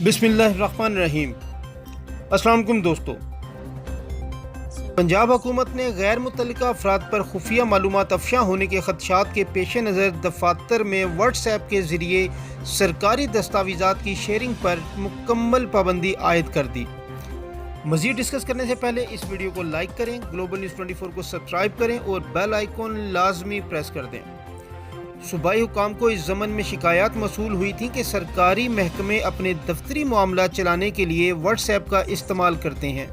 बिस्मिल्लाहिर्रहमानिर्रहीम। अस्सलाम वालेकुम दोस्तों। पंजाब हुकूमत ने गैर मुतल्लिका अफराद पर खुफिया मालूमात अफशा होने के खदशात के पेश नज़र दफातर में व्हाट्सएप के ज़रिए सरकारी दस्तावेज़ात की शेयरिंग पर मुकम्मल पाबंदी आयद कर दी। मज़ीद डिस्कस करने से पहले इस वीडियो को लाइक करें, ग्लोबल न्यूज़ 24 को सब्सक्राइब करें और बेल आइकॉन लाजमी प्रेस कर दें। सूबाई हुकाम को इस ज़मन में शिकायत मसूल हुई थी कि सरकारी महकमे अपने दफ्तरी मामला चलाने के लिए व्हाट्सएप का इस्तेमाल करते हैं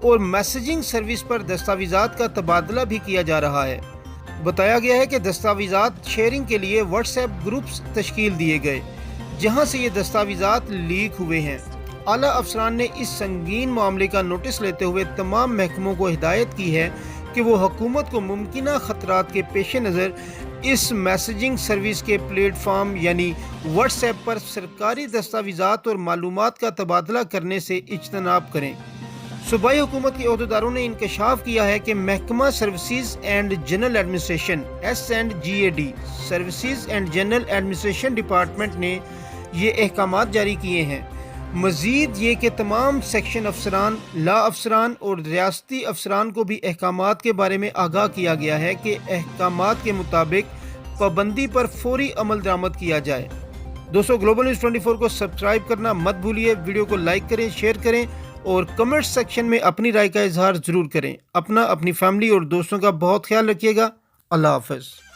और मैसेजिंग सर्विस पर दस्तावेज़ात का तबादला भी किया जा रहा है। बताया गया है कि दस्तावेज़ात शेयरिंग के लिए व्हाट्सएप ग्रुप्स तश्कील दिए गए, जहां से ये दस्तावेज़ात लीक हुए हैं। आला अफसरान ने इस संगीन मामले का नोटिस लेते हुए तमाम महकमों को हिदायत की है कि वो हुकूमत को मुमकिना ख़तरात के पेश नज़र इस मैसेजिंग सर्विस के प्लेटफॉर्म यानी व्हाट्सएप पर सरकारी दस्तावेज़ात और मालूमात का तबादला करने से इज्तनाब करें। सूबाई हुकूमत के अहदेदारों ने इंकशाफ किया है कि महकमा services and general administration S&GAD services and general administration department ने ये अहकामात जारी किए हैं। मज़ीद ये कि तमाम सेक्शन अफसरान, ला अफसरान और रियासती अफसरान को भी अहकामात के बारे में आगाह किया गया है कि अहकामात के मुताबिक पाबंदी पर फौरी अमल दरामद किया जाए। दोस्तों, ग्लोबल न्यूज़ 24 को सब्सक्राइब करना मत भूलिए। वीडियो को लाइक करें, शेयर करें और कमेंट सेक्शन में अपनी राय का इजहार ज़रूर करें। अपनी फैमिली और दोस्तों का बहुत ख्याल रखिएगा। अल्लाह हाफ़िज़।